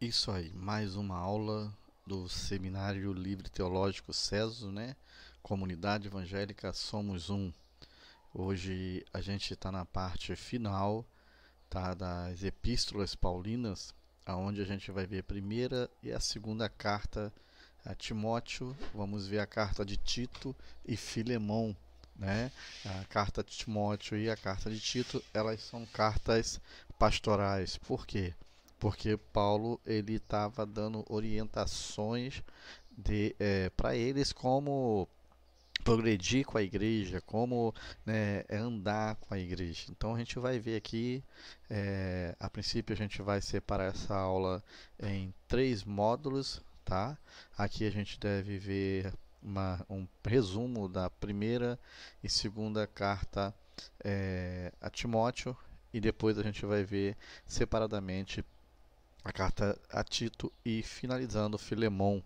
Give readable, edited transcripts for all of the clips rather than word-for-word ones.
Isso aí, mais uma aula do Seminário Livre Teológico CESO, né? Comunidade Evangélica Somos Um. Hoje a gente está na parte final, tá, das Epístolas Paulinas, aonde a gente vai ver a primeira e a segunda carta a Timóteo. Vamos ver a carta de Tito e Filemão, né? A carta de Timóteo e a carta de Tito, elas são cartas pastorais. Por quê? Porque Paulo ele estava dando orientações para eles como progredir com a igreja, como, né, andar com a igreja. Então a gente vai ver aqui, a princípio a gente vai separar essa aula em três módulos, tá? Aqui a gente deve ver um resumo da primeira e segunda carta a Timóteo, e depois a gente vai ver separadamente a carta a Tito e finalizando Filemão,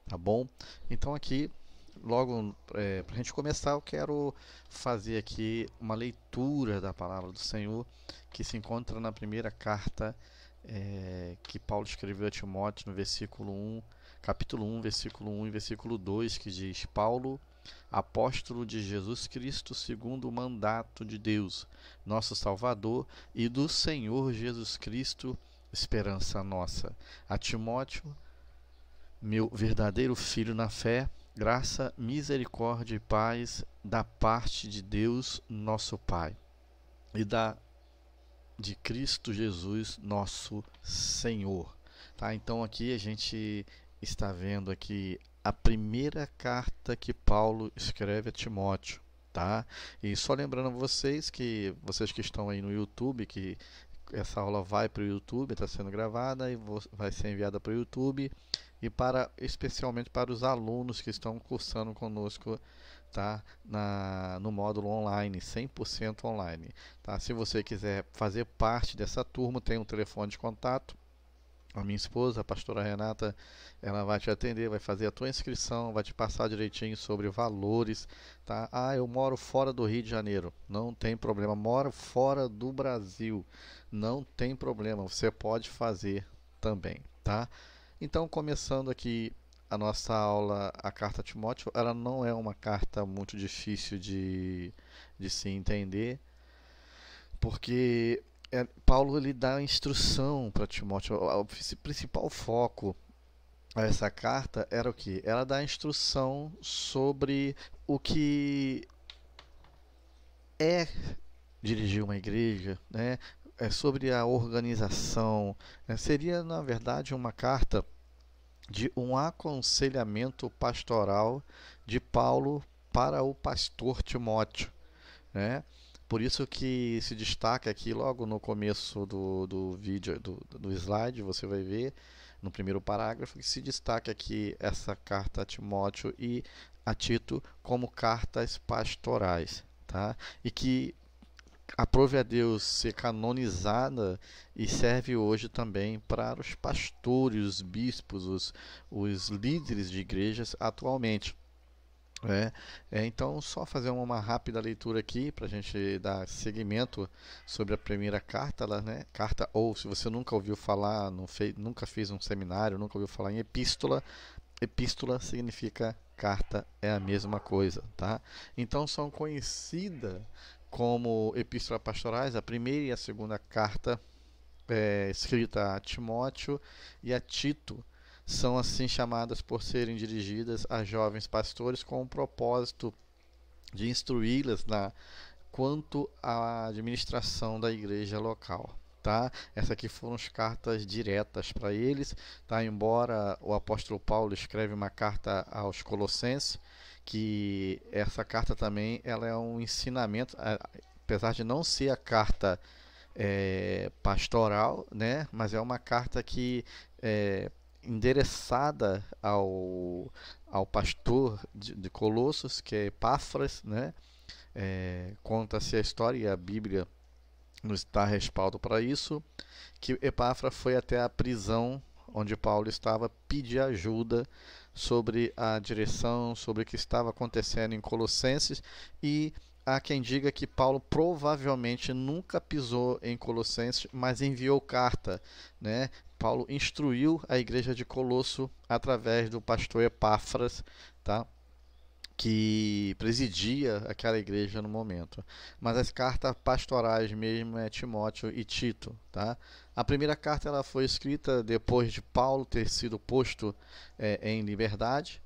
tá bom? Então aqui, logo para a gente começar, eu quero fazer aqui uma leitura da palavra do Senhor que se encontra na primeira carta que Paulo escreveu a Timóteo, no versículo 1, capítulo 1, versículo 1 e versículo 2, que diz: Paulo, apóstolo de Jesus Cristo, segundo o mandato de Deus, nosso Salvador, e do Senhor Jesus Cristo, esperança nossa. A Timóteo, meu verdadeiro filho na fé, graça, misericórdia e paz da parte de Deus, nosso Pai, e de Cristo Jesus, nosso Senhor. Tá? Então aqui a gente está vendo aqui a primeira carta que Paulo escreve a Timóteo, tá? E só lembrando vocês que estão aí no YouTube, que essa aula vai para o YouTube, está sendo gravada e vai ser enviada para o YouTube, e especialmente para os alunos que estão cursando conosco, tá, no módulo online, 100% online, tá? Se você quiser fazer parte dessa turma, tem um telefone de contato. A minha esposa, a pastora Renata, ela vai te atender, vai fazer a tua inscrição, vai te passar direitinho sobre valores, tá? Ah, eu moro fora do Rio de Janeiro, não tem problema. Moro fora do Brasil, não tem problema. Você pode fazer também, tá? Então, começando aqui a nossa aula, a carta a Timóteo, ela não é uma carta muito difícil de se entender, porque Paulo ele dá instrução para Timóteo. O principal foco a essa carta era o que? Ela dá instrução sobre o que é dirigir uma igreja, né? Sobre a organização, né? Seria na verdade uma carta de um aconselhamento pastoral de Paulo para o pastor Timóteo, né? Por isso que se destaca aqui logo no começo do vídeo, do slide, você vai ver no primeiro parágrafo que se destaca aqui essa carta a Timóteo e a Tito como cartas pastorais, tá? E que aprove a Deus ser canonizada e serve hoje também para os pastores, os bispos, os líderes de igrejas atualmente. Então, só fazer uma rápida leitura aqui para a gente dar seguimento sobre a primeira carta, né? Carta, ou se você nunca ouviu falar, nunca fez um seminário, nunca ouviu falar em epístola, epístola significa carta, é a mesma coisa, tá? Então, são conhecidas como epístolas pastorais, a primeira e a segunda carta escrita a Timóteo e a Tito, são assim chamadas por serem dirigidas a jovens pastores com o propósito de instruí-las quanto à administração da igreja local. Tá? Essas aqui foram as cartas diretas para eles, tá? Embora o apóstolo Paulo escreve uma carta aos Colossenses, que essa carta também ela é um ensinamento, apesar de não ser a carta pastoral, né? Mas é uma carta que é endereçada ao pastor de Colossos, que é Epáfras, né? Conta-se a história e a Bíblia nos dá respaldo para isso, que Epáfras foi até a prisão onde Paulo estava pedir ajuda sobre a direção, sobre o que estava acontecendo em Colossenses, e há quem diga que Paulo provavelmente nunca pisou em Colossenses, mas enviou carta, né, Paulo instruiu a igreja de Colosso através do pastor Epáfras, tá? Que presidia aquela igreja no momento. Mas as cartas pastorais mesmo é Timóteo e Tito, tá? A primeira carta ela foi escrita depois de Paulo ter sido posto em liberdade.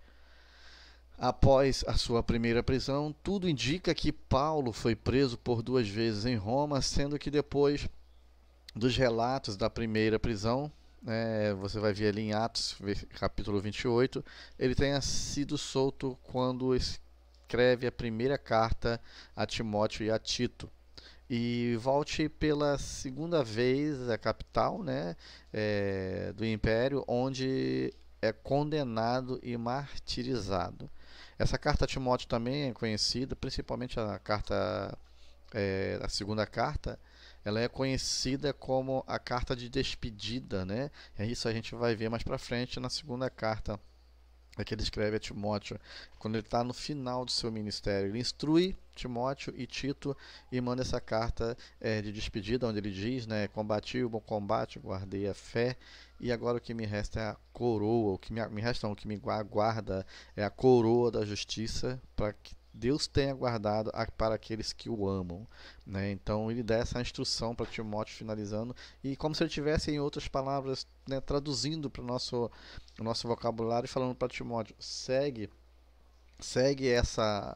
Após a sua primeira prisão, tudo indica que Paulo foi preso por 2 vezes em Roma, sendo que depois dos relatos da primeira prisão, você vai ver ali em Atos, capítulo 28, ele tenha sido solto quando escreve a primeira carta a Timóteo e a Tito. E volte pela segunda vez à capital, né, do Império, onde é condenado e martirizado. Essa carta a Timóteo também é conhecida, principalmente a segunda carta, ela é conhecida como a carta de despedida, né? É isso a gente vai ver mais para frente na segunda carta que ele escreve a Timóteo, quando ele está no final do seu ministério. Ele instrui Timóteo e Tito e manda essa carta de despedida, onde ele diz, né, combati o bom combate, guardei a fé, e agora o que me resta é a coroa, o que me resta não, o que me aguarda é a coroa da justiça, para que Deus tenha guardado para aqueles que o amam, né? Então ele dá essa instrução para Timóteo, finalizando, e como se ele tivesse, em outras palavras, né, traduzindo para o nosso vocabulário, falando para Timóteo: segue essa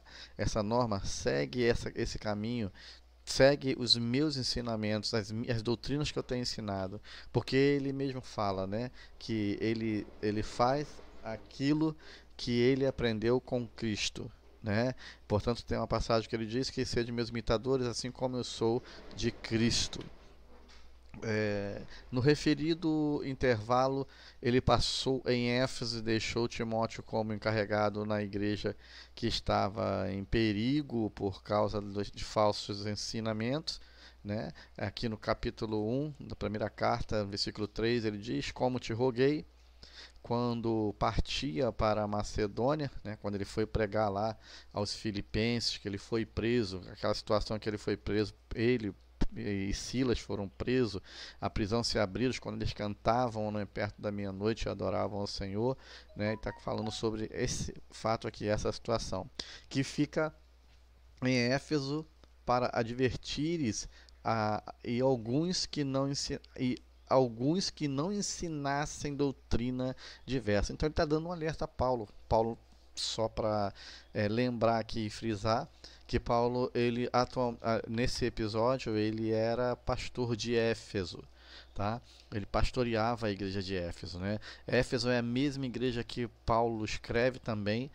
norma, segue esse caminho, segue os meus ensinamentos, as doutrinas que eu tenho ensinado, porque ele mesmo fala, né, que ele faz aquilo que ele aprendeu com Cristo, né? Portanto, tem uma passagem que ele diz que sede meus imitadores, assim como eu sou de Cristo. No referido intervalo, ele passou em Éfeso e deixou Timóteo como encarregado na igreja que estava em perigo por causa de falsos ensinamentos, né? Aqui no capítulo 1 da primeira carta, versículo 3, ele diz: como te roguei, quando partia para a Macedônia, né, quando ele foi pregar lá aos filipenses, que ele foi preso, aquela situação que ele foi preso, ele e Silas foram presos, a prisão se abriu quando eles cantavam, né, perto da meia-noite e adoravam ao Senhor, né, e está falando sobre esse fato aqui, essa situação, que fica em Éfeso para advertires e alguns que não ensinassem doutrina diversa. Então ele está dando um alerta a Paulo. Paulo, só para lembrar aqui e frisar, que Paulo, nesse episódio, ele era pastor de Éfeso, tá? Ele pastoreava a igreja de Éfeso, né? Éfeso é a mesma igreja que Paulo escreve também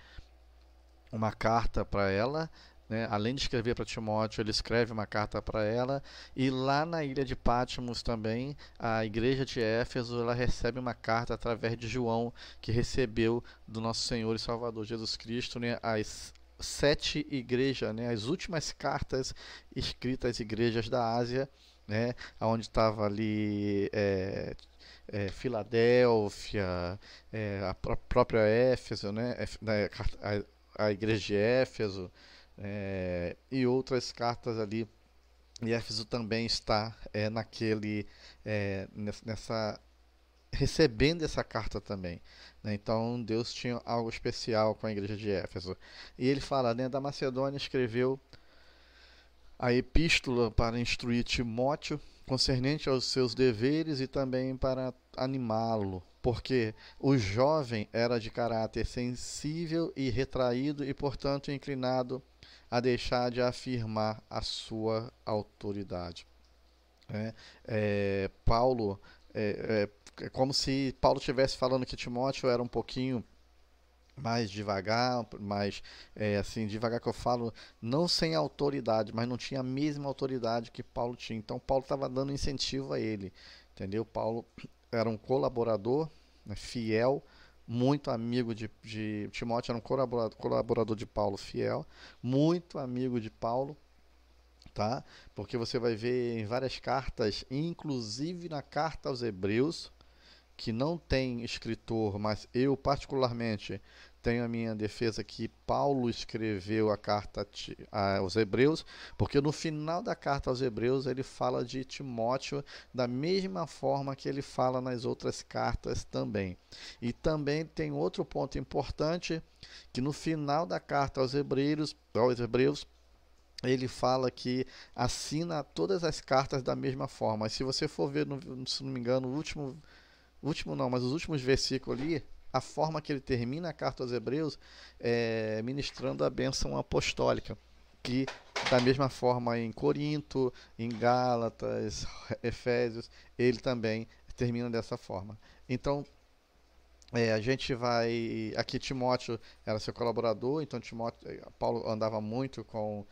uma carta para ela, né? Além de escrever para Timóteo, ele escreve uma carta para ela, e lá na ilha de Patmos também, a igreja de Éfeso, ela recebe uma carta através de João, que recebeu do nosso Senhor e Salvador Jesus Cristo, né, as 7 igrejas, né, as últimas cartas escritas às igrejas da Ásia, né, onde estava ali Filadélfia, a própria Éfeso, né, a igreja de Éfeso, e outras cartas ali. E Éfeso também está nessa recebendo essa carta também, né? Então Deus tinha algo especial com a igreja de Éfeso. E ele fala, né, da Macedônia escreveu a epístola para instruir Timóteo concernente aos seus deveres e também para animá-lo, porque o jovem era de caráter sensível e retraído e, portanto, inclinado a deixar de afirmar a sua autoridade. Paulo, é como se Paulo estivesse falando que Timóteo era um pouquinho mais devagar, mais assim, devagar que eu falo, não sem autoridade, mas não tinha a mesma autoridade que Paulo tinha. Então Paulo estava dando incentivo a ele, entendeu? Paulo era um colaborador, né, fiel, muito amigo de Timóteo, era um colaborador de Paulo, fiel, muito amigo de Paulo, tá? Porque você vai ver em várias cartas, inclusive na carta aos Hebreus, que não tem escritor, mas eu particularmente tenho a minha defesa que Paulo escreveu a carta aos Hebreus, porque no final da carta aos Hebreus ele fala de Timóteo da mesma forma que ele fala nas outras cartas também. E também tem outro ponto importante, que no final da carta aos Hebreus ele fala que assina todas as cartas da mesma forma. Se você for ver, se não me engano, mas os últimos versículos ali, a forma que ele termina a carta aos Hebreus é ministrando a bênção apostólica, que da mesma forma em Corinto, em Gálatas, Efésios, ele também termina dessa forma. Então, a gente vai. Aqui Timóteo era seu colaborador, então Paulo andava muito com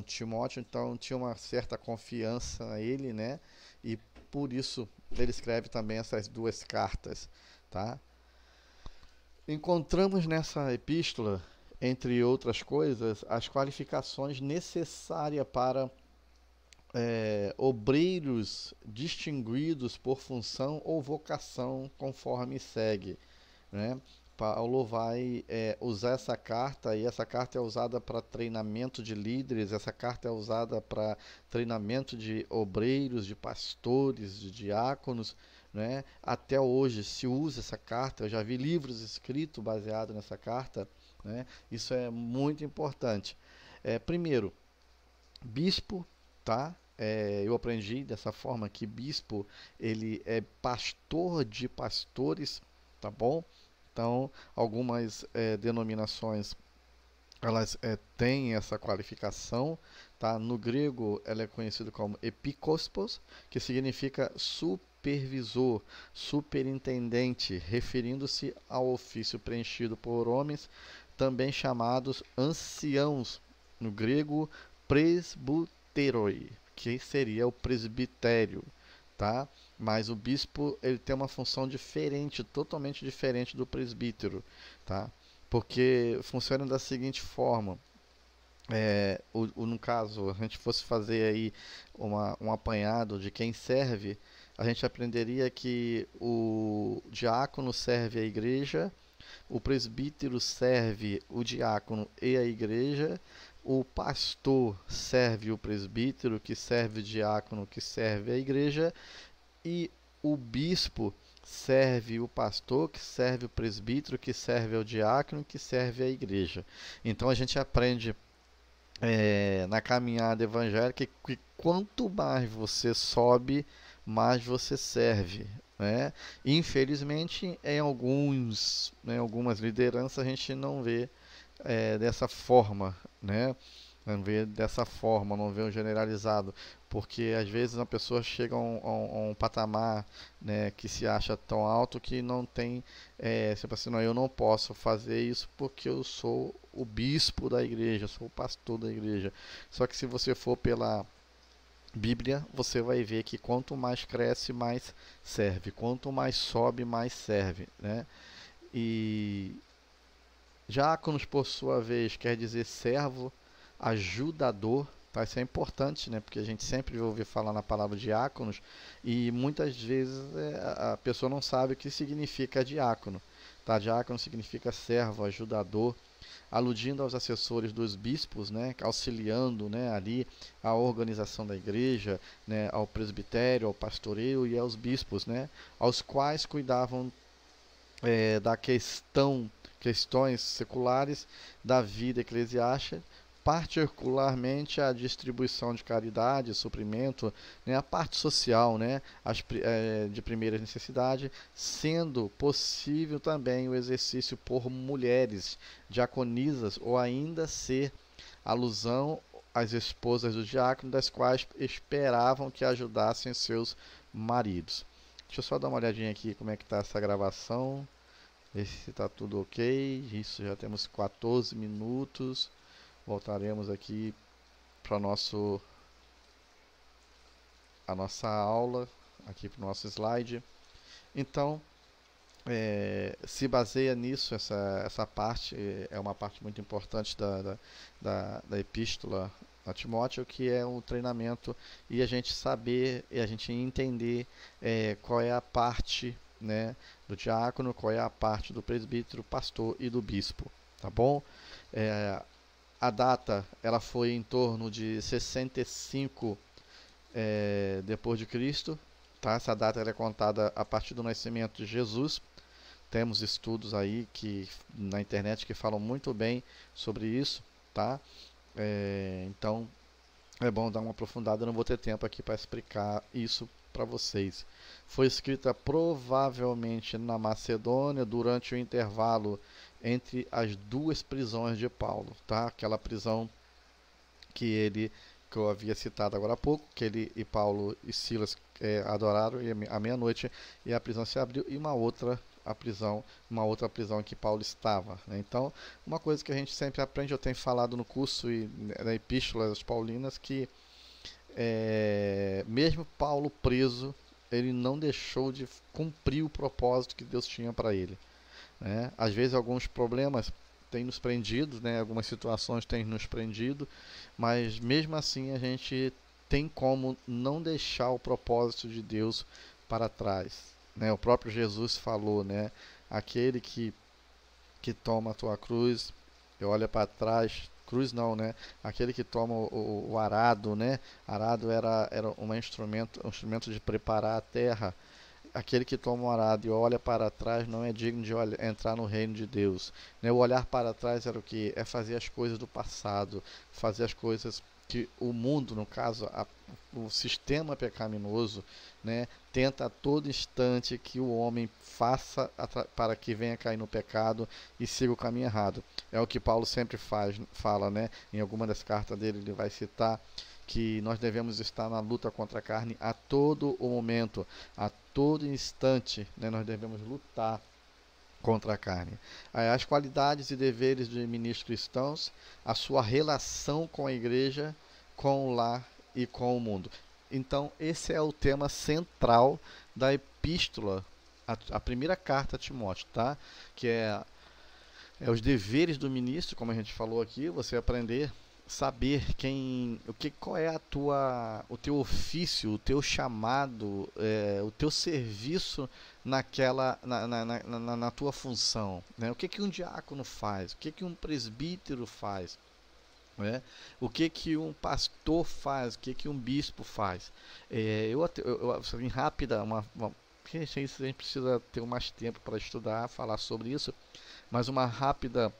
Timóteo, então tinha uma certa confiança nele, né? E por isso ele escreve também essas duas cartas, tá? Encontramos nessa epístola, entre outras coisas, as qualificações necessárias para obreiros distinguidos por função ou vocação, conforme segue, né? Paulo vai usar essa carta, e essa carta é usada para treinamento de líderes, essa carta é usada para treinamento de obreiros, de pastores, de diáconos, né? Até hoje se usa essa carta, eu já vi livros escritos baseados nessa carta, né? Isso é muito importante. Primeiro, bispo, tá? Eu aprendi dessa forma que bispo ele é pastor de pastores, tá bom? Então, algumas denominações elas têm essa qualificação, tá? No grego, ela é conhecida como episkoppos, que significa supervisor, superintendente, referindo-se ao ofício preenchido por homens, também chamados anciãos, no grego presbuteroi, que seria o presbitério, tá? Mas o bispo ele tem uma função diferente, totalmente diferente do presbítero, tá? Porque funciona da seguinte forma: no caso, a gente fosse fazer aí um apanhado de quem serve, a gente aprenderia que o diácono serve a igreja, o presbítero serve o diácono e a igreja, o pastor serve o presbítero, que serve o diácono, que serve a igreja, e o bispo serve o pastor, que serve o presbítero, que serve ao diácono, que serve à igreja. Então a gente aprende na caminhada evangélica que quanto mais você sobe, mais você serve, né? Infelizmente, algumas lideranças a gente não vê dessa forma, né? Não vê dessa forma, não vê o generalizado, porque às vezes uma pessoa chega a um patamar, né, que se acha tão alto que não tem, tipo assim, não, eu não posso fazer isso porque eu sou o bispo da igreja, sou o pastor da igreja. Só que se você for pela Bíblia, você vai ver que quanto mais cresce, mais serve, quanto mais sobe, mais serve, né? E diáconos, por sua vez, quer dizer servo, ajudador, tá? Isso é importante, né? Porque a gente sempre ouve falar na palavra diáconos e muitas vezes a pessoa não sabe o que significa diácono, tá? Diácono significa servo, ajudador, aludindo aos assessores dos bispos, né? Auxiliando, né? Ali a organização da igreja, né? Ao presbitério, ao pastoreio e aos bispos, né? Aos quais cuidavam da questões seculares da vida eclesiástica, particularmente a distribuição de caridade, suprimento, né, a parte social, né, de primeira necessidade, sendo possível também o exercício por mulheres, diaconisas, ou ainda ser alusão às esposas do diácono, das quais esperavam que ajudassem seus maridos. Deixa eu só dar uma olhadinha aqui como é que está essa gravação. Ver se está tudo ok. Isso, já temos 14 minutos. Voltaremos aqui para a nossa aula, aqui para o nosso slide. Então, se baseia nisso, essa parte é uma parte muito importante da epístola a Timóteo, que é um treinamento e a gente saber e a gente entender qual é a parte, né, do diácono, qual é a parte do presbítero, pastor e do bispo, tá bom? A data ela foi em torno de 65 depois de Cristo, tá? Essa data ela é contada a partir do nascimento de Jesus. Temos estudos aí que na internet que falam muito bem sobre isso, tá? Então é bom dar uma aprofundada, eu não vou ter tempo aqui para explicar isso para vocês. Foi escrita provavelmente na Macedônia durante o intervalo entre as duas prisões de Paulo, tá? Aquela prisão que eu havia citado agora há pouco, que ele e Paulo e Silas adoraram à meia-noite, e a prisão se abriu, e uma outra prisão em que Paulo estava, né? Então, uma coisa que a gente sempre aprende, eu tenho falado no curso e na Epístola das Paulinas, que mesmo Paulo preso, ele não deixou de cumprir o propósito que Deus tinha para ele, né? Às vezes alguns problemas têm nos prendido, né? Algumas situações têm nos prendido, mas mesmo assim a gente tem como não deixar o propósito de Deus para trás, né? O próprio Jesus falou, né? Aquele que toma a tua cruz e olha para trás, cruz não, né? Aquele que toma o arado, né? Arado era um instrumento de preparar a terra. Aquele que toma o arado e olha para trás não é digno de entrar no reino de Deus, né? O olhar para trás era o que? É fazer as coisas do passado, fazer as coisas que o mundo, no caso, o sistema pecaminoso, né, tenta a todo instante que o homem faça para que venha cair no pecado e siga o caminho errado. É o que Paulo sempre fala, né? Em alguma das cartas dele ele vai citar que nós devemos estar na luta contra a carne a todo o momento, a todo instante, né, nós devemos lutar contra a carne. As qualidades e deveres de ministros cristãos, a sua relação com a igreja, com o lar e com o mundo. Então, esse é o tema central da epístola, a primeira carta a Timóteo, tá? Que é os deveres do ministro, como a gente falou aqui, você aprender saber qual é o teu ofício, o teu chamado, o teu serviço na tua função, né? O que um diácono faz, o que um presbítero faz, né? O que um pastor faz, o que um bispo faz. Em rápida, a gente precisa ter mais tempo para estudar, falar sobre isso, mas um rápido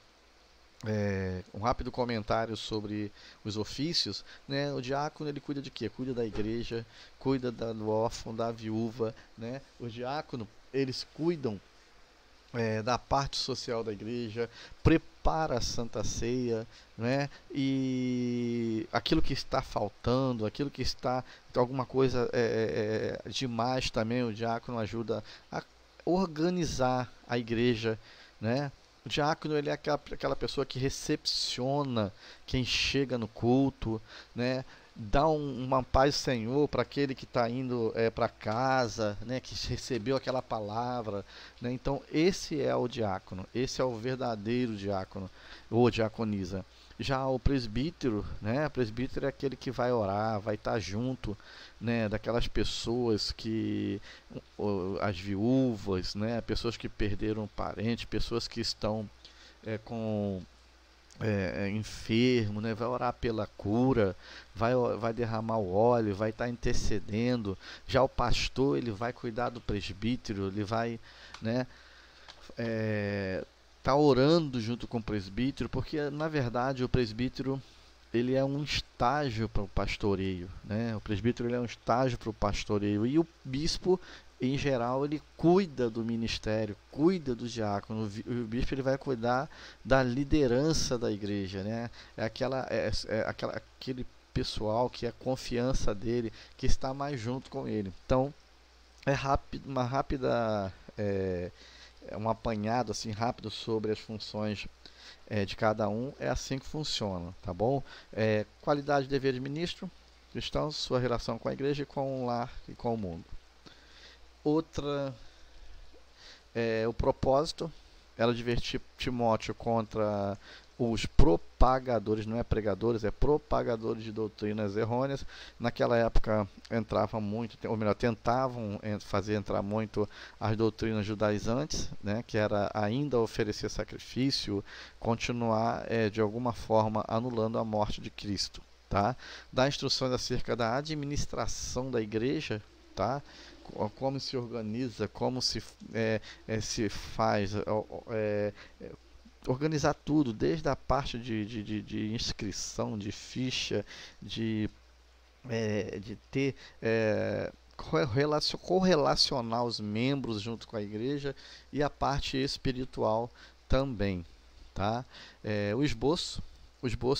comentário sobre os ofícios, né? O diácono ele cuida de quê? Cuida da igreja, cuida do órfão, da viúva, né? O diácono eles cuidam da parte social da igreja, prepara a Santa Ceia, né? E aquilo que está faltando, aquilo que está alguma coisa demais também, o diácono ajuda a organizar a igreja, né? O diácono ele é aquela pessoa que recepciona quem chega no culto, né? Dá uma paz do Senhor para aquele que está indo para casa, né? Que recebeu aquela palavra, né? Então esse é o diácono, esse é o verdadeiro diácono ou diaconisa. Já o presbítero, né? O presbítero é aquele que vai orar, vai estar junto, né? Daquelas pessoas as viúvas, né? Pessoas que perderam um parente, pessoas que estão com enfermo, né? Vai orar pela cura, vai derramar o óleo, vai estar intercedendo. Já o pastor ele vai cuidar do presbítero, ele vai, né? Tá orando junto com o presbítero, porque na verdade o presbítero ele é um estágio para o pastoreio, né? O presbítero ele é um estágio para o pastoreio, e o bispo em geral ele cuida do ministério, cuida do diácono. O bispo ele vai cuidar da liderança da igreja, né? Aquele pessoal que é a confiança dele, que está mais junto com ele. Então um apanhado assim rápido sobre as funções de cada um. É assim que funciona, tá bom? Qualidade e dever de ministro cristão, sua relação com a igreja, com o lar e com o mundo. Outra o propósito era advertir Timóteo contra os propagadores, não é pregadores, é propagadores de doutrinas errôneas. Naquela época entravam muito, ou melhor, tentavam fazer entrar muito as doutrinas judaizantes, né, que era ainda oferecer sacrifício, continuar de alguma forma anulando a morte de Cristo. Tá? Dá instruções acerca da administração da igreja, tá? Como se organiza, como se faz, organizar tudo, desde a parte de inscrição, de ficha, de ter correlacionar os membros junto com a igreja e a parte espiritual também, tá? O esboço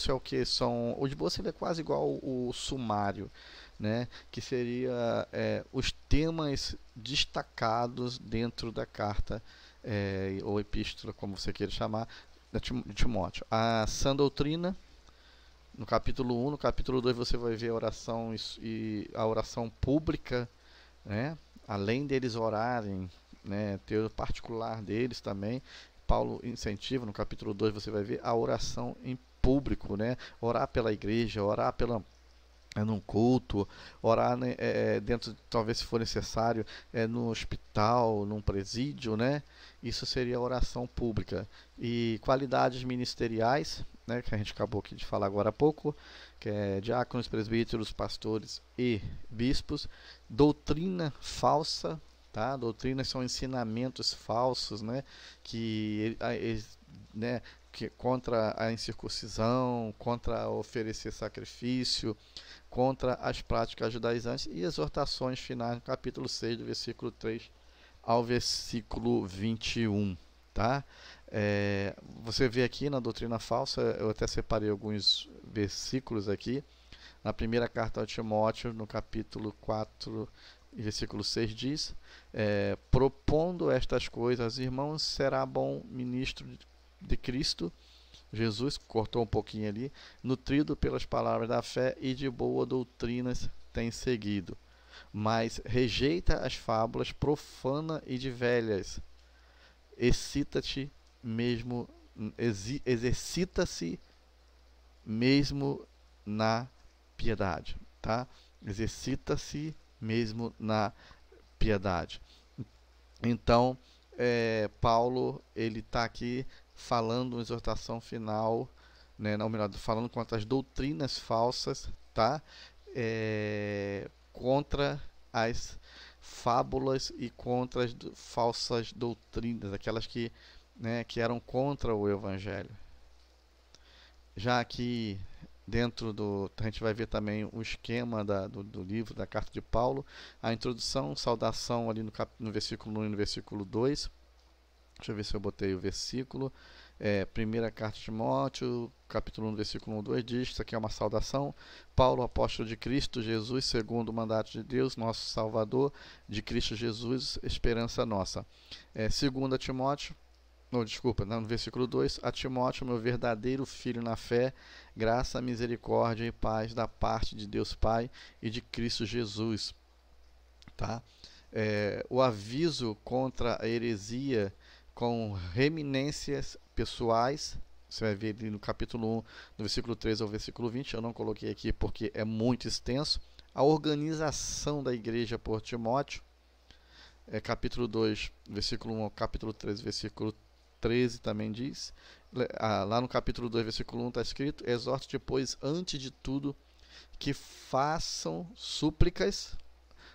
é o que são. O esboço ele é quase igual o sumário, né? Que seria os temas destacados dentro da carta ou epístola, como você queira chamar, de Timóteo. A sã doutrina, no capítulo 1, no capítulo 2 você vai ver a oração e a oração pública, né? Além deles orarem, né? Ter o particular deles também. Paulo incentiva, no capítulo 2 você vai ver a oração em público, né? Orar pela igreja, orar num culto, orar, né, dentro, talvez se for necessário, no hospital, num presídio, né? Isso seria oração pública. E qualidades ministeriais, né, que a gente acabou aqui de falar agora há pouco, que é diáconos, presbíteros, pastores e bispos. Doutrina falsa, tá? Doutrinas são ensinamentos falsos, né? Né, que contra a incircuncisão, contra oferecer sacrifício, contra as práticas judaizantes, e exortações finais no capítulo 6, do versículo 3 ao versículo 21. Tá? Você vê aqui na doutrina falsa, eu até separei alguns versículos aqui. Na primeira carta a Timóteo, no capítulo 4, versículo 6, diz: propondo estas coisas, irmãos, será bom ministro de Cristo Jesus, cortou um pouquinho ali, nutrido pelas palavras da fé e de boa doutrinas tem seguido, mas rejeita as fábulas profana e de velhas. Excita-te mesmo, exercita-se mesmo na piedade, tá? Exercita-se mesmo na piedade. Então, Paulo, ele está aqui falando uma exortação final, né, ou melhor, falando contra as doutrinas falsas, tá? Contra as fábulas e contra as falsas doutrinas, aquelas né, que eram contra o evangelho. Já aqui dentro a gente vai ver também o esquema do livro, da carta de Paulo, a introdução, saudação ali no versículo 1 e no versículo 2. Deixa eu ver se eu botei o versículo. Primeira carta de Timóteo, capítulo 1, versículo 1 e 2, diz: isso aqui é uma saudação. Paulo, apóstolo de Cristo Jesus, segundo o mandato de Deus, nosso Salvador, de Cristo Jesus, esperança nossa. Segunda Timóteo, no versículo 2, a Timóteo, meu verdadeiro filho na fé, graça, misericórdia e paz da parte de Deus Pai e de Cristo Jesus. Tá? O aviso contra a heresia com reminências pessoais, você vai ver ali no capítulo 1, no versículo 13 ao versículo 20, eu não coloquei aqui porque é muito extenso. A organização da igreja por Timóteo, capítulo 2, versículo 1 ao capítulo 13, versículo 13 também diz, lá no capítulo 2, versículo 1 está escrito: exorte, pois, antes de tudo, que façam súplicas,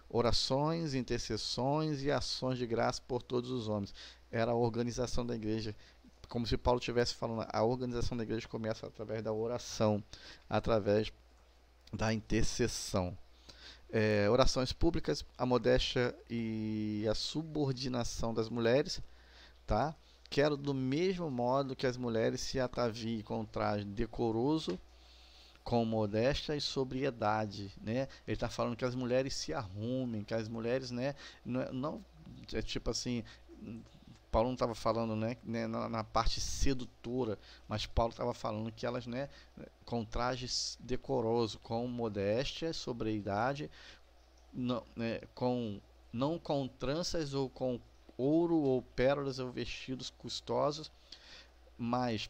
orações, intercessões e ações de graça por todos os homens. Era a organização da igreja, como se Paulo estivesse falando, a organização da igreja começa através da oração, através da intercessão. Orações públicas, a modéstia e a subordinação das mulheres, tá? Quero do mesmo modo que as mulheres se ataviem com um traje decoroso, com modéstia e sobriedade, né? Ele está falando que as mulheres se arrumem, que as mulheres, né, não é tipo assim, Paulo não estava falando, né, na parte sedutora, mas Paulo estava falando que elas, né, com trajes decoroso, com modéstia, sobriedade, não, né, não com tranças ou com ouro ou pérolas ou vestidos custosos, mas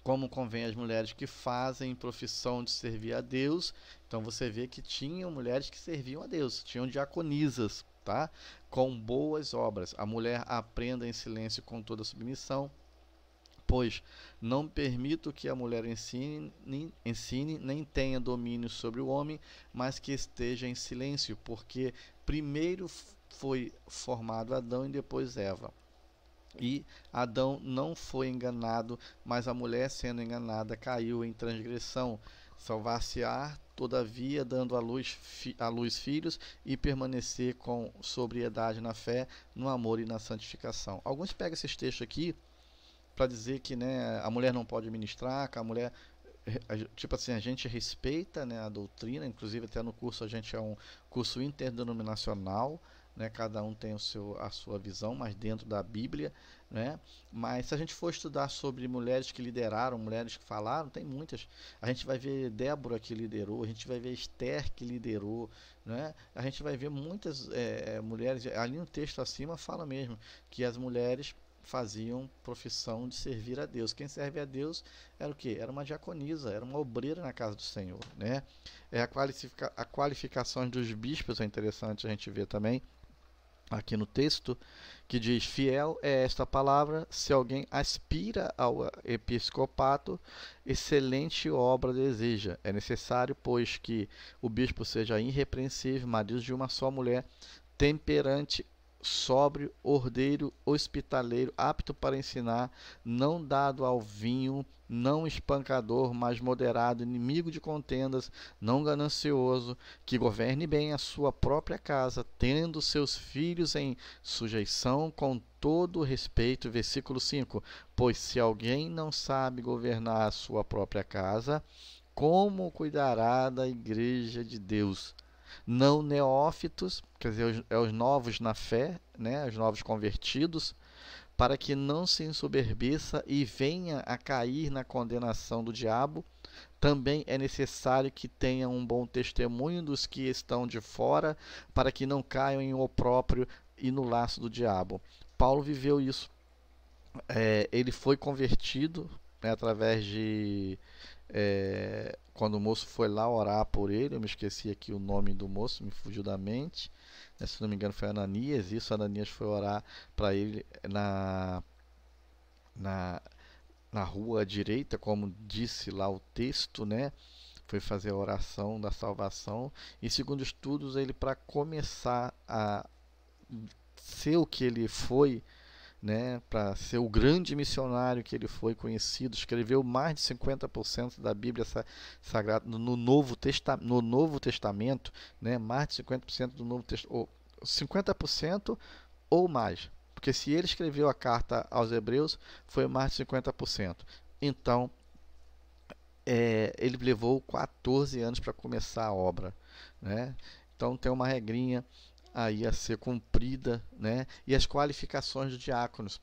como convém às mulheres que fazem profissão de servir a Deus. Então você vê que tinham mulheres que serviam a Deus, tinham diaconisas, tá? Com boas obras. A mulher aprenda em silêncio com toda submissão, pois não permito que a mulher ensine nem tenha domínio sobre o homem, mas que esteja em silêncio, porque primeiro foi formado Adão e depois Eva. E Adão não foi enganado, mas a mulher, sendo enganada, caiu em transgressão. Salvar-se-á, todavia, dando à luz filhos, e permanecer com sobriedade na fé, no amor e na santificação. Alguns pegam esses textos aqui para dizer que, né, a mulher não pode ministrar, que a mulher, tipo assim, a gente respeita, né, a doutrina, inclusive até no curso a gente é um curso interdenominacional, né, cada um tem a sua visão, mas dentro da Bíblia, né? Mas se a gente for estudar sobre mulheres que lideraram, mulheres que falaram, tem muitas. A gente vai ver Débora que liderou, a gente vai ver Esther que liderou, né? A gente vai ver muitas mulheres, ali no texto acima fala mesmo que as mulheres faziam profissão de servir a Deus. Quem serve a Deus era o quê? Era uma diaconisa, era uma obreira na casa do Senhor, né? A qualificação dos bispos é interessante a gente ver também aqui no texto, que diz: fiel é esta palavra, se alguém aspira ao episcopato, excelente obra deseja. É necessário, pois, que o bispo seja irrepreensível, marido de uma só mulher, temperante, sóbrio, ordeiro, hospitaleiro, apto para ensinar, não dado ao vinho, não espancador, mas moderado, inimigo de contendas, não ganancioso, que governe bem a sua própria casa, tendo seus filhos em sujeição com todo respeito. Versículo 5: pois se alguém não sabe governar a sua própria casa, como cuidará da igreja de Deus? Não neófitos, quer dizer, os novos na fé, né, os novos convertidos, para que não se ensoberbeça e venha a cair na condenação do diabo. Também é necessário que tenha um bom testemunho dos que estão de fora, para que não caiam em opróbrio e no laço do diabo. Paulo viveu isso. Ele foi convertido, né, através de quando o moço foi lá orar por ele. Eu me esqueci aqui o nome do moço, me fugiu da mente, né, se não me engano foi Ananias. Isso, Ananias foi orar para ele na, na rua direita, como disse lá o texto, né? Foi fazer a oração da salvação. E segundo estudos, ele, para começar a ser o que ele foi, né, para ser o grande missionário que ele foi conhecido, escreveu mais de 50% da Bíblia Sagrada no Novo Testamento, né, mais de 50% do Novo Testamento, 50% ou mais, porque se ele escreveu a carta aos Hebreus, foi mais de 50%. Então, ele levou 14 anos para começar a obra, né? Então tem uma regrinha aí a ser cumprida, né? E as qualificações dos diáconos,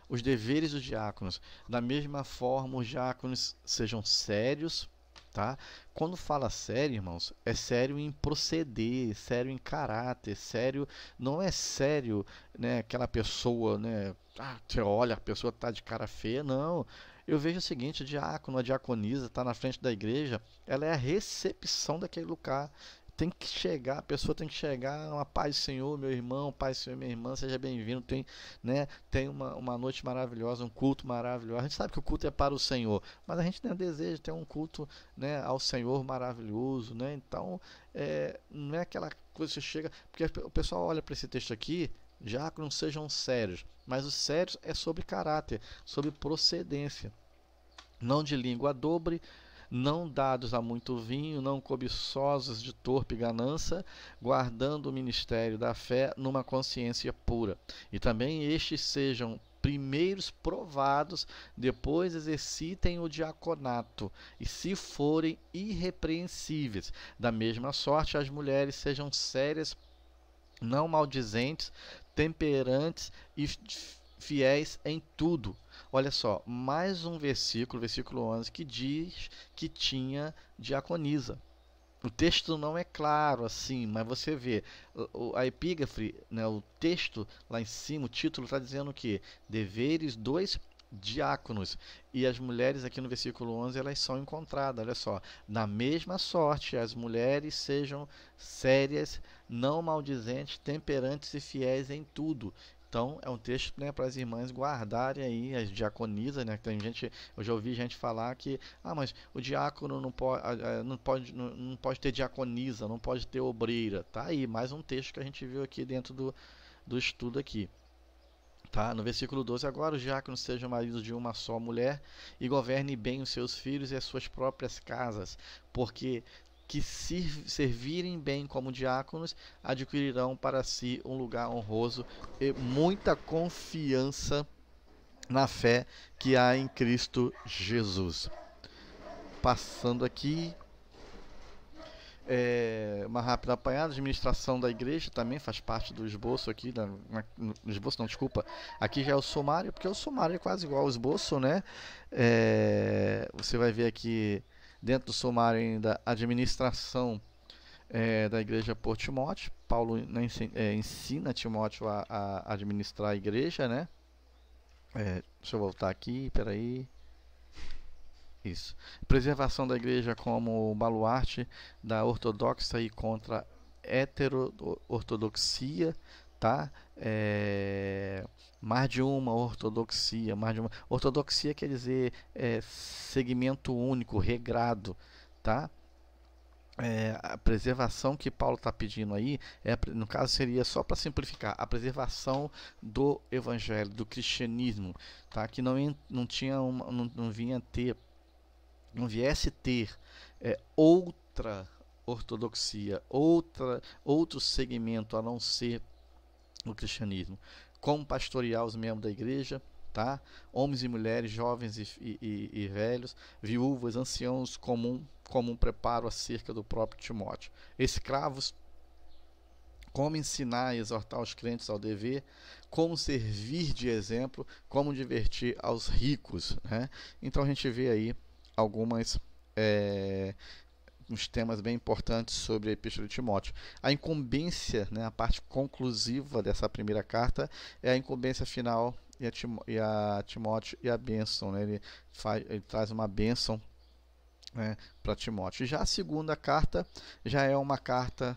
os deveres dos diáconos. Da mesma forma, os diáconos sejam sérios, tá? Quando fala sério, irmãos, é sério em proceder, sério em caráter, sério, não é sério, né, aquela pessoa, né, você olha, a pessoa tá de cara feia, não. Eu vejo o seguinte: o diácono, a diaconisa está na frente da igreja, ela é a recepção daquele lugar. Tem que chegar, a pessoa tem que chegar, uma paz do Senhor, meu irmão, paz do Senhor, minha irmã, seja bem-vindo. Tem, né, tem uma noite maravilhosa, um culto maravilhoso. A gente sabe que o culto é para o Senhor, mas a gente tem o desejo de ter um culto, né, ao Senhor maravilhoso, né? Então, não é aquela coisa que você chega, porque o pessoal olha para esse texto aqui, já que não sejam sérios, mas os sérios é sobre caráter, sobre procedência, não de língua dobre, não dados a muito vinho, não cobiçosos de torpe ganância, guardando o ministério da fé numa consciência pura. E também estes sejam primeiros provados, depois exercitem o diaconato, e se forem irrepreensíveis. Da mesma sorte, as mulheres sejam sérias, não maldizentes, temperantes e fiéis em tudo. Olha só, mais um versículo, versículo 11, que diz que tinha diaconisa. O texto não é claro assim, mas você vê a epígrafe, né, o texto lá em cima, o título está dizendo que deveres dos diáconos. E as mulheres aqui no versículo 11, elas são encontradas, olha só. Na mesma sorte, as mulheres sejam sérias, não maldizentes, temperantes e fiéis em tudo. Então, é um texto, né, para as irmãs guardarem aí as diaconisas, né? Tem gente, eu já ouvi gente falar que, mas o diácono não pode ter diaconisa, não pode ter obreira. Tá aí, mais um texto que a gente viu aqui dentro do estudo aqui. Tá? No versículo 12, agora os diáconos sejam maridos de uma só mulher e governe bem os seus filhos e as suas próprias casas, porque que servirem bem como diáconos adquirirão para si um lugar honroso e muita confiança na fé que há em Cristo Jesus. Passando aqui, uma rápida apanhada. Administração da igreja também faz parte do esboço aqui, no esboço não, desculpa, aqui já é o sumário, porque o sumário é quase igual ao esboço, né? Você vai ver aqui dentro do sumário ainda a administração da igreja por Timóteo. Paulo ensina Timóteo a administrar a igreja, né? Deixa eu voltar aqui, peraí. Isso. Preservação da igreja como baluarte da ortodoxa e contra heteroortodoxia, tá? Mais de uma ortodoxia, mais de uma. Ortodoxia quer dizer segmento único, regrado, tá? A preservação que Paulo está pedindo aí, no caso seria só para simplificar, a preservação do evangelho, do cristianismo, tá? Que não tinha não vinha ter, não viesse ter outra ortodoxia, outro segmento a não ser o cristianismo. Como pastorear os membros da igreja, tá? Homens e mulheres, jovens e velhos, viúvas, anciãos, como um preparo acerca do próprio Timóteo. Escravos, como ensinar e exortar os crentes ao dever, como servir de exemplo, como divertir aos ricos, né? Então a gente vê aí uns temas bem importantes sobre a Epístola de Timóteo. A incumbência, né, a parte conclusiva dessa primeira carta, é a incumbência final e a Timóteo e a bênção, né? Ele traz uma bênção, né, para Timóteo. Já a segunda carta já é uma carta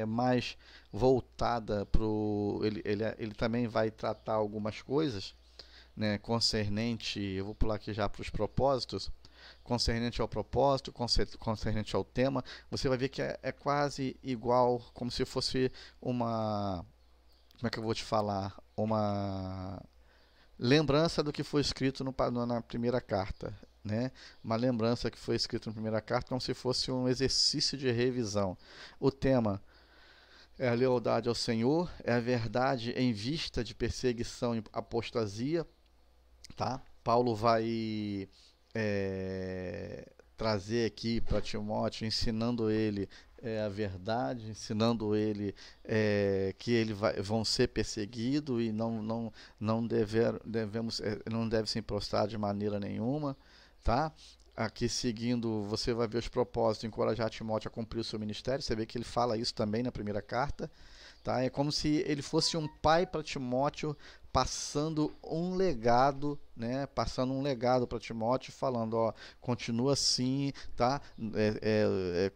mais voltada para ele também vai tratar algumas coisas, né, concernente, eu vou pular aqui já para os propósitos, concernente ao propósito, concernente ao tema. Você vai ver que é quase igual, como se fosse uma, como é que eu vou te falar, uma lembrança do que foi escrito na primeira carta, né? Uma lembrança que foi escrito na primeira carta, como se fosse um exercício de revisão. O tema é a lealdade ao Senhor, é a verdade em vista de perseguição e apostasia, tá? Paulo vai trazer aqui para Timóteo, ensinando ele a verdade, ensinando ele que vão ser perseguidos e não deve se prostrar de maneira nenhuma, tá? Aqui seguindo, você vai ver os propósitos, encorajar Timóteo a cumprir o seu ministério. Você vê que ele fala isso também na primeira carta, tá? É como se ele fosse um pai para Timóteo, passando um legado, né? Passando um legado para Timóteo, falando, ó, continua assim, tá?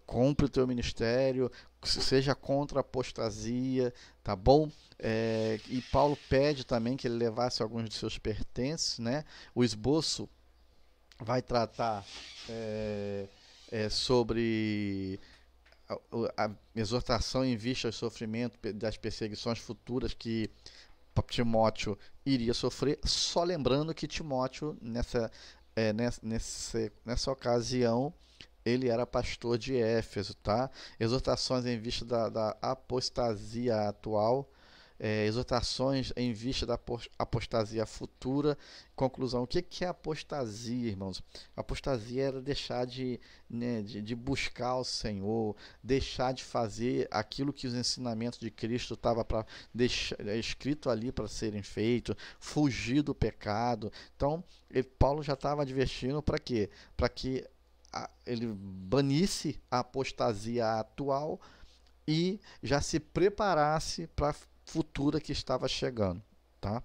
Cumpre o teu ministério, seja contra a apostasia, tá bom? E Paulo pede também que ele levasse alguns de seus pertences, né? O esboço vai tratar sobre a exortação em vista ao sofrimento das perseguições futuras que Timóteo iria sofrer, só lembrando que Timóteo nessa ocasião ele era pastor de Éfeso, tá? Exortações em vista da apostasia atual, exortações em vista da apostasia futura. Conclusão, o que é apostasia, irmãos? Apostasia era deixar de buscar o Senhor, deixar de fazer aquilo que os ensinamentos de Cristo estavam escrito ali para serem feitos, fugir do pecado. Então, Paulo já estava advertindo para quê? Para que ele banisse a apostasia atual e já se preparasse para futura que estava chegando, tá?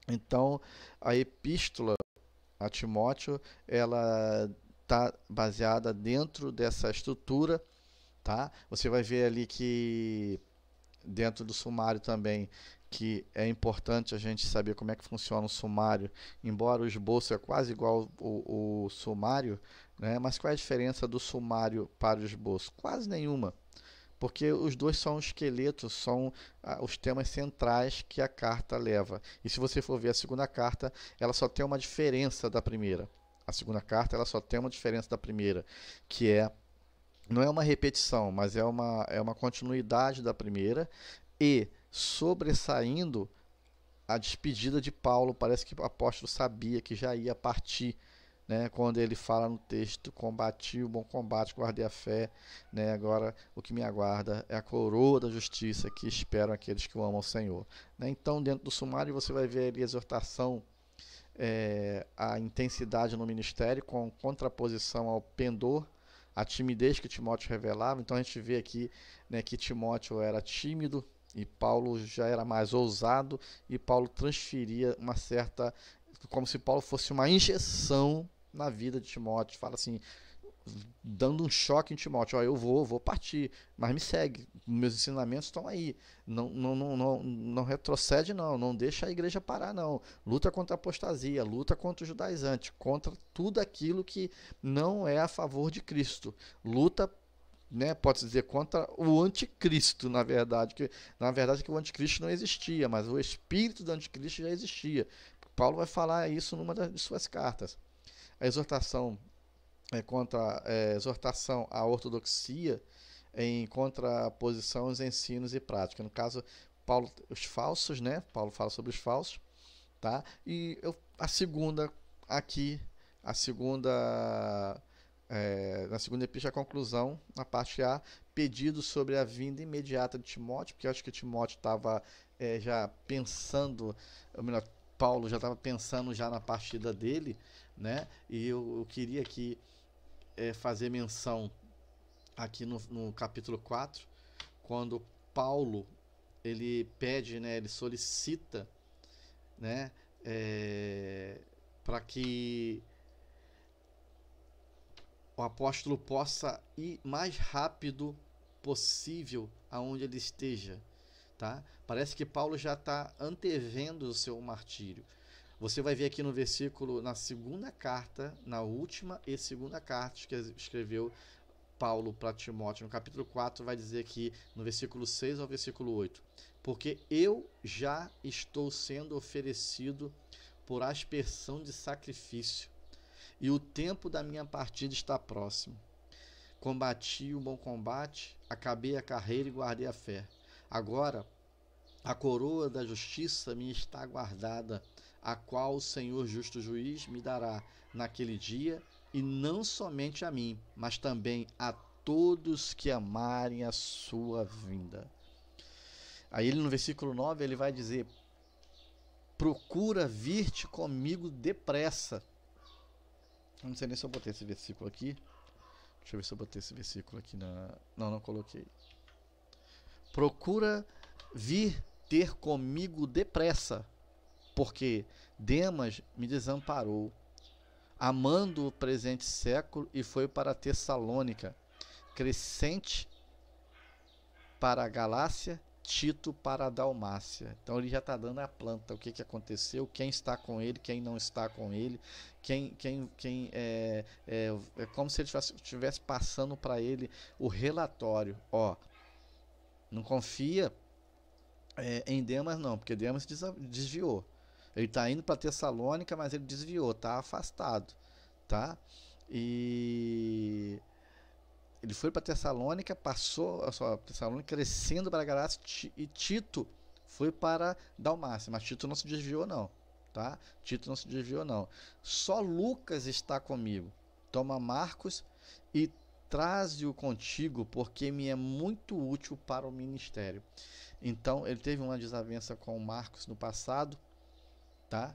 Então, a epístola a Timóteo, ela está baseada dentro dessa estrutura, tá? Você vai ver ali que dentro do sumário também, que é importante a gente saber como é que funciona o sumário, embora o esboço é quase igual o sumário, né? Mas qual é a diferença do sumário para o esboço? Quase nenhuma, porque os dois são esqueletos, são os temas centrais que a carta leva. E se você for ver a segunda carta, ela só tem uma diferença da primeira. A segunda carta ela só tem uma diferença da primeira, que é não é uma repetição, mas é uma continuidade da primeira e sobressaindo a despedida de Paulo. Parece que o apóstolo sabia que já ia partir, né? Quando ele fala no texto: combati o bom combate, guardei a fé, né? Agora o que me aguarda é a coroa da justiça que esperam aqueles que o amam ao Senhor, né? Então, dentro do sumário, você vai ver ali a exortação, a intensidade no ministério, com contraposição ao pendor, a timidez que Timóteo revelava. Então a gente vê aqui, né, que Timóteo era tímido e Paulo já era mais ousado, e Paulo transferia uma certa, como se Paulo fosse uma injeção na vida de Timóteo. Fala assim, dando um choque em Timóteo: ó, eu vou partir, mas me segue, meus ensinamentos estão aí, não retrocede não, não deixa a igreja parar não, luta contra a apostasia, luta contra o judaizante, contra tudo aquilo que não é a favor de Cristo, luta, né, pode-se dizer, contra o anticristo, na verdade que o anticristo não existia, mas o espírito do anticristo já existia. Paulo vai falar isso numa das suas cartas. A exortação contra exortação à ortodoxia em contraposição aos ensinos e práticas. No caso, Paulo, os falsos, né? Paulo fala sobre os falsos, tá? E a segunda aqui, a segunda na segunda epístola, a conclusão, na parte A, pedido sobre a vinda imediata de Timóteo, porque eu acho que Timóteo estava já pensando, ou melhor, Paulo já estava pensando já na partida dele, né? E eu queria aqui fazer menção aqui no capítulo 4, quando Paulo ele pede, né, ele solicita, né, para que o apóstolo possa ir mais rápido possível aonde ele esteja, tá? Parece que Paulo já está antevendo o seu martírio. Você vai ver aqui no versículo, na segunda carta, na última e segunda carta que escreveu Paulo para Timóteo, no capítulo 4, vai dizer aqui no versículo 6 ao versículo 8: porque eu já estou sendo oferecido por aspersão de sacrifício, e o tempo da minha partida está próximo. Combati o bom combate, acabei a carreira e guardei a fé. Agora, a coroa da justiça me está guardada, a qual o Senhor justo juiz me dará naquele dia, e não somente a mim, mas também a todos que amarem a sua vinda. Aí ele no versículo 9 ele vai dizer: procura vir-te comigo depressa. Não sei nem se eu botei esse versículo aqui. Deixa eu ver se eu botei esse versículo aqui na... Não coloquei. Procura vir ter comigo depressa, porque Demas me desamparou, amando o presente século, e foi para Tessalônica, Crescente para a Galácia, Tito para a Dalmácia. Então ele já está dando a planta, o que aconteceu, quem está com ele, quem não está com ele, quem é como se ele estivesse passando para ele o relatório. Ó, não confia em Demas não, porque Demas desviou. Ele está indo para Tessalônica, mas ele desviou, está afastado, tá? E ele foi para Tessalônica, passou a sua Tessalônica, crescendo para a Galácia, e Tito foi para Dalmácia, mas Tito não se desviou não, tá? Tito não se desviou não. Só Lucas está comigo. Toma Marcos e traze-o contigo, porque me é muito útil para o ministério. Então ele teve uma desavença com Marcos no passado, tá?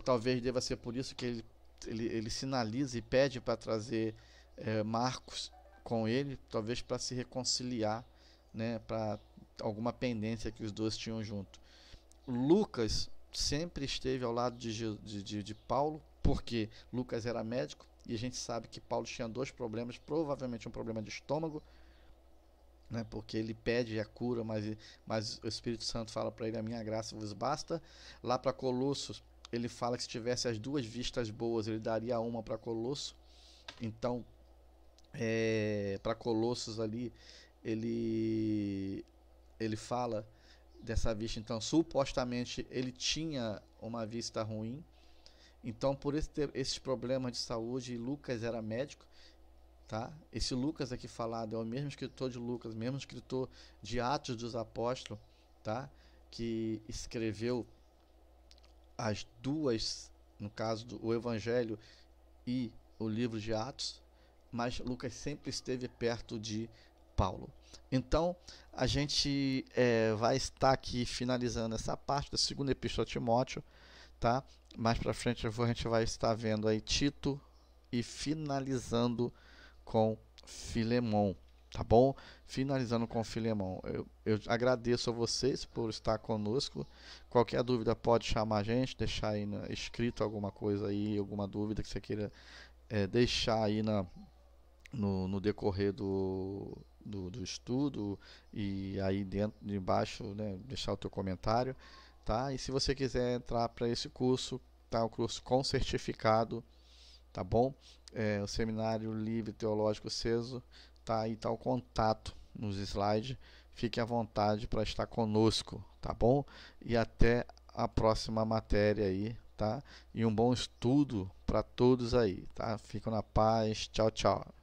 Talvez deva ser por isso que ele sinaliza e pede para trazer Marcos com ele, talvez para se reconciliar, né, para alguma pendência que os dois tinham junto. Lucas sempre esteve ao lado de Paulo, porque Lucas era médico, e a gente sabe que Paulo tinha dois problemas, provavelmente um problema de estômago, né, porque ele pede a cura, mas o Espírito Santo fala para ele: a minha graça vos basta. Lá para Colossos, ele fala que se tivesse as duas vistas boas, ele daria uma para Colosso. Então, para Colossos ali, ele fala dessa vista. Então, supostamente, ele tinha uma vista ruim. Então, por esses problemas de saúde, Lucas era médico, tá? Esse Lucas aqui falado é o mesmo escritor de Lucas, mesmo escritor de Atos dos Apóstolos, tá? Que escreveu as duas, no caso o Evangelho e o livro de Atos, mas Lucas sempre esteve perto de Paulo. Então, a gente vai estar aqui finalizando essa parte da segunda epístola a Timóteo, tá? Mais para frente a gente vai estar vendo aí Tito e finalizando com Filemon, tá bom? Finalizando com Filemon. Eu agradeço a vocês por estar conosco. Qualquer dúvida pode chamar a gente, deixar aí escrito alguma coisa aí, alguma dúvida que você queira deixar aí no decorrer do estudo, e aí dentro de baixo, né, deixar o teu comentário, tá? E se você quiser entrar para esse curso, tá? O curso com certificado, tá bom? O Seminário Livre Teológico CESO, tá aí, tá o contato nos slides. Fique à vontade para estar conosco, tá bom? E até a próxima matéria aí, tá? E um bom estudo para todos aí, tá? Fiquem na paz. Tchau, tchau.